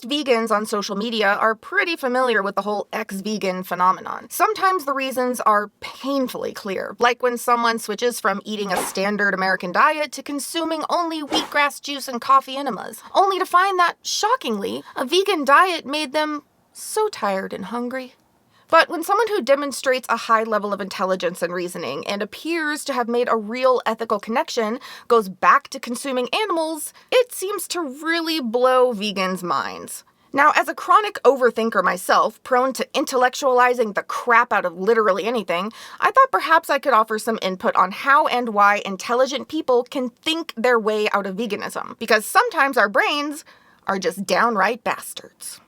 Most vegans on social media are pretty familiar with the whole ex-vegan phenomenon. Sometimes the reasons are painfully clear, like when someone switches from eating a standard American diet to consuming only wheatgrass juice and coffee enemas, only to find that, shockingly, a vegan diet made them so tired and hungry. But when someone who demonstrates a high level of intelligence and reasoning and appears to have made a real ethical connection goes back to consuming animals, it seems to really blow vegans' minds. Now, as a chronic overthinker myself, prone to intellectualizing the crap out of literally anything, I thought perhaps I could offer some input on how and why intelligent people can think their way out of veganism, because sometimes our brains are just downright bastards.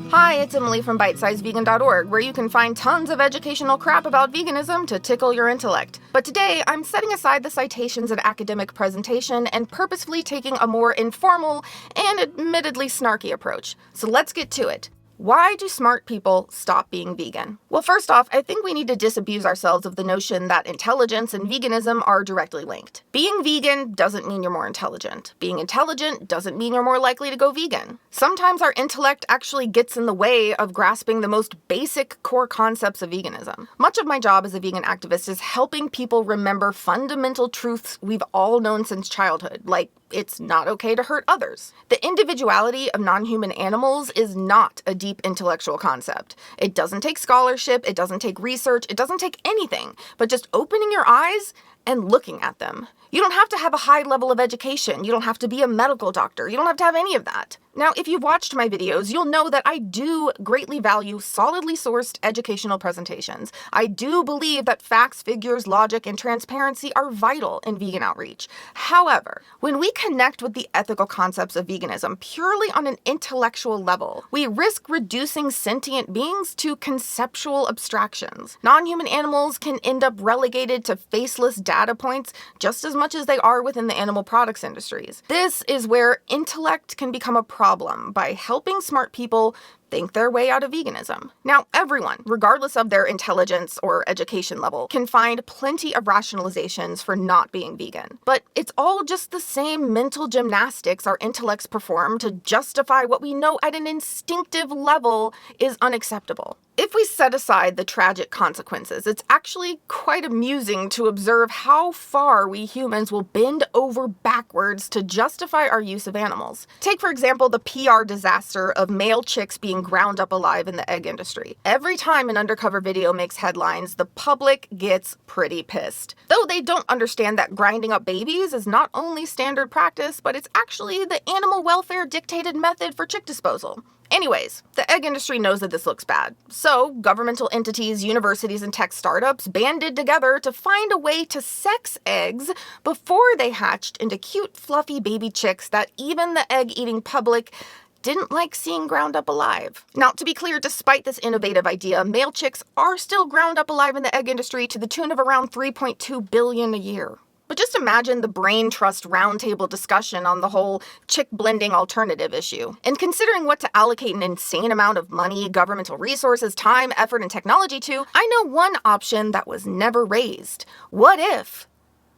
Hi, it's Emily from BitesizeVegan.org, where you can find tons of educational crap about veganism to tickle your intellect. But today, I'm setting aside the citations and academic presentation and purposefully taking a more informal and admittedly snarky approach. So let's get to it. Why do smart people stop being vegan? Well, first off, I think we need to disabuse ourselves of the notion that intelligence and veganism are directly linked. Being vegan doesn't mean you're more intelligent. Being intelligent doesn't mean you're more likely to go vegan. Sometimes our intellect actually gets in the way of grasping the most basic core concepts of veganism. Much of my job as a vegan activist is helping people remember fundamental truths we've all known since childhood, like it's not okay to hurt others. The individuality of non-human animals is not a deep intellectual concept. It doesn't take scholarship, it doesn't take research, it doesn't take anything, but just opening your eyes and looking at them. You don't have to have a high level of education. You don't have to be a medical doctor. You don't have to have any of that. Now, if you've watched my videos, you'll know that I do greatly value solidly sourced educational presentations. I do believe that facts, figures, logic, and transparency are vital in vegan outreach. However, when we connect with the ethical concepts of veganism purely on an intellectual level, we risk reducing sentient beings to conceptual abstractions. Non-human animals can end up relegated to faceless data points just as much as they are within the animal products industries. This is where intellect can become a problem by helping smart people think their way out of veganism. Now, everyone, regardless of their intelligence or education level, can find plenty of rationalizations for not being vegan. But it's all just the same mental gymnastics our intellects perform to justify what we know at an instinctive level is unacceptable. If we set aside the tragic consequences, it's actually quite amusing to observe how far we humans will bend over backwards to justify our use of animals. Take, for example, the PR disaster of male chicks being ground up alive in the egg industry. Every time an undercover video makes headlines, the public gets pretty pissed. Though they don't understand that grinding up babies is not only standard practice, but it's actually the animal welfare dictated method for chick disposal. Anyways, the egg industry knows that this looks bad. So, governmental entities, universities, and tech startups banded together to find a way to sex eggs before they hatched into cute, fluffy baby chicks that even the egg-eating public didn't like seeing ground up alive. Now, to be clear, despite this innovative idea, male chicks are still ground up alive in the egg industry to the tune of around $3.2 billion a year. But just imagine the brain trust roundtable discussion on the whole chick blending alternative issue. And considering what to allocate an insane amount of money, governmental resources, time, effort, and technology to, I know one option that was never raised. What if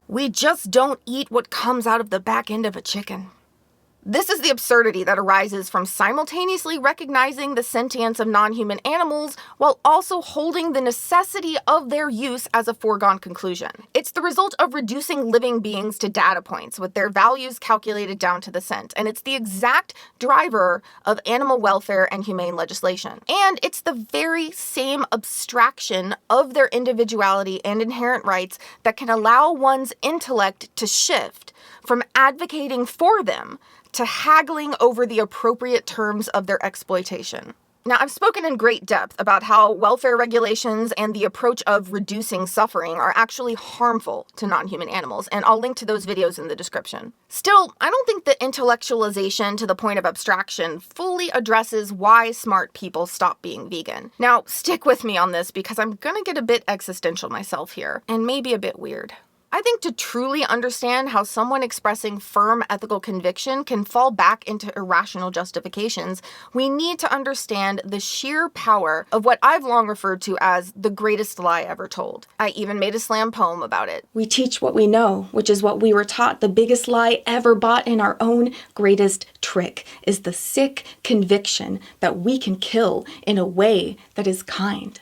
we just don't eat what comes out of the back end of a chicken? This is the absurdity that arises from simultaneously recognizing the sentience of non-human animals while also holding the necessity of their use as a foregone conclusion. It's the result of reducing living beings to data points with their values calculated down to the cent, and it's the exact driver of animal welfare and humane legislation. And it's the very same abstraction of their individuality and inherent rights that can allow one's intellect to shift from advocating for them to haggling over the appropriate terms of their exploitation. Now, I've spoken in great depth about how welfare regulations and the approach of reducing suffering are actually harmful to non-human animals, and I'll link to those videos in the description. Still, I don't think the intellectualization to the point of abstraction fully addresses why smart people stop being vegan. Now, stick with me on this because I'm gonna get a bit existential myself here, and maybe a bit weird. I think to truly understand how someone expressing firm ethical conviction can fall back into irrational justifications, we need to understand the sheer power of what I've long referred to as the greatest lie ever told. I even made a slam poem about it. We teach what we know, which is what we were taught. The biggest lie ever bought in our own greatest trick is the sick conviction that we can kill in a way that is kind.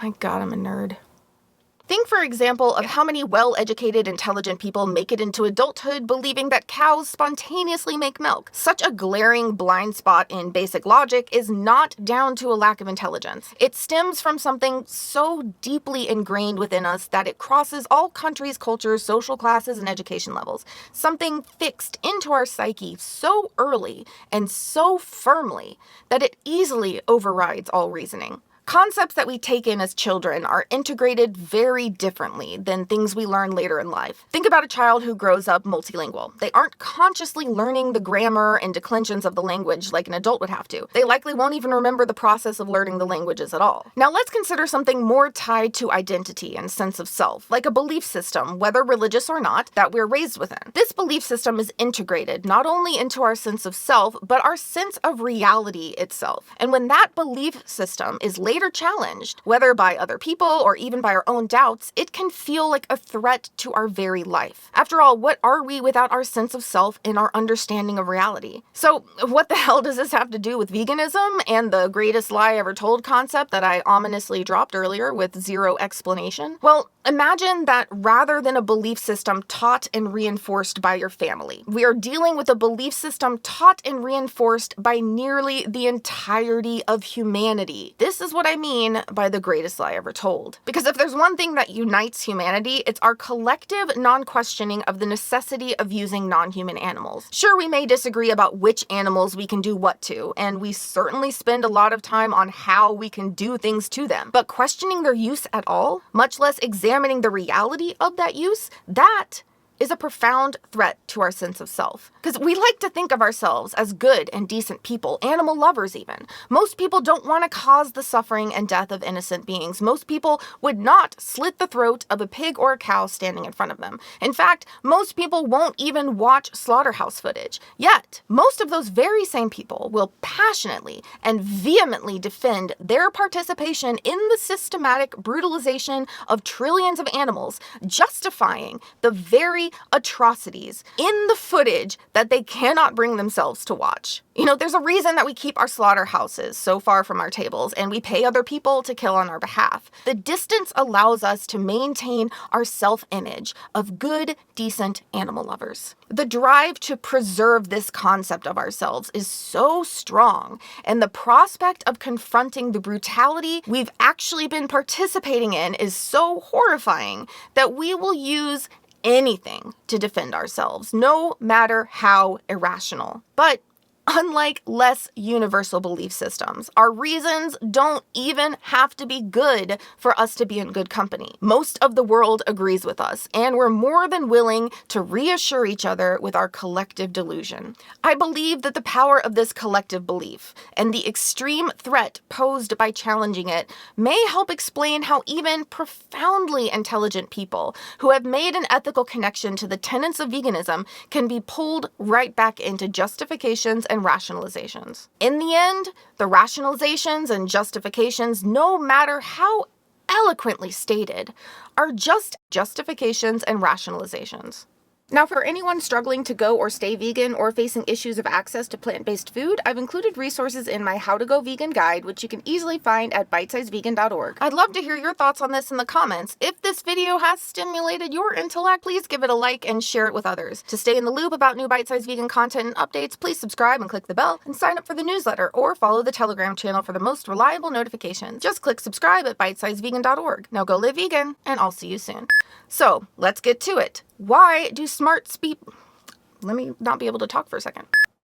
My God, I'm a nerd. Think, for example, of how many well-educated, intelligent people make it into adulthood believing that cows spontaneously make milk. Such a glaring blind spot in basic logic is not down to a lack of intelligence. It stems from something so deeply ingrained within us that it crosses all countries, cultures, social classes, and education levels. Something fixed into our psyche so early and so firmly that it easily overrides all reasoning. Concepts that we take in as children are integrated very differently than things we learn later in life. Think about a child who grows up multilingual. They aren't consciously learning the grammar and declensions of the language like an adult would have to. They likely won't even remember the process of learning the languages at all. Now let's consider something more tied to identity and sense of self, like a belief system, whether religious or not, that we're raised within. This belief system is integrated not only into our sense of self, but our sense of reality itself. And when that belief system is later challenged, whether by other people or even by our own doubts, it can feel like a threat to our very life. After all, what are we without our sense of self and our understanding of reality? So what the hell does this have to do with veganism and the greatest lie ever told concept that I ominously dropped earlier with zero explanation? Well, imagine that rather than a belief system taught and reinforced by your family, we are dealing with a belief system taught and reinforced by nearly the entirety of humanity. This is what I mean by the greatest lie ever told. Because if there's one thing that unites humanity, it's our collective non-questioning of the necessity of using non-human animals. Sure, we may disagree about which animals we can do what to, and we certainly spend a lot of time on how we can do things to them, but questioning their use at all, much less examining the reality of that use, that is a profound threat to our sense of self. Because we like to think of ourselves as good and decent people, animal lovers even. Most people don't want to cause the suffering and death of innocent beings. Most people would not slit the throat of a pig or a cow standing in front of them. In fact, most people won't even watch slaughterhouse footage. Yet, most of those very same people will passionately and vehemently defend their participation in the systematic brutalization of trillions of animals, justifying the very atrocities in the footage that they cannot bring themselves to watch. You know, there's a reason that we keep our slaughterhouses so far from our tables and we pay other people to kill on our behalf. The distance allows us to maintain our self-image of good, decent animal lovers. The drive to preserve this concept of ourselves is so strong, and the prospect of confronting the brutality we've actually been participating in is so horrifying that we will use anything to defend ourselves, no matter how irrational. But unlike less universal belief systems, our reasons don't even have to be good for us to be in good company. Most of the world agrees with us, and we're more than willing to reassure each other with our collective delusion. I believe that the power of this collective belief and the extreme threat posed by challenging it may help explain how even profoundly intelligent people who have made an ethical connection to the tenets of veganism can be pulled right back into justifications and rationalizations. In the end, the rationalizations and justifications, no matter how eloquently stated, are just justifications and rationalizations. Now, for anyone struggling to go or stay vegan or facing issues of access to plant-based food, I've included resources in my How to Go Vegan guide, which you can easily find at bitesizevegan.org. I'd love to hear your thoughts on this in the comments. If this video has stimulated your intellect, please give it a like and share it with others. To stay in the loop about new Bite Size Vegan content and updates, please subscribe and click the bell, and sign up for the newsletter or follow the Telegram channel for the most reliable notifications. Just click subscribe at bitesizevegan.org. Now go live vegan, and I'll see you soon. So, let's get to it. Why do smart speak... Let me not be able to talk for a second.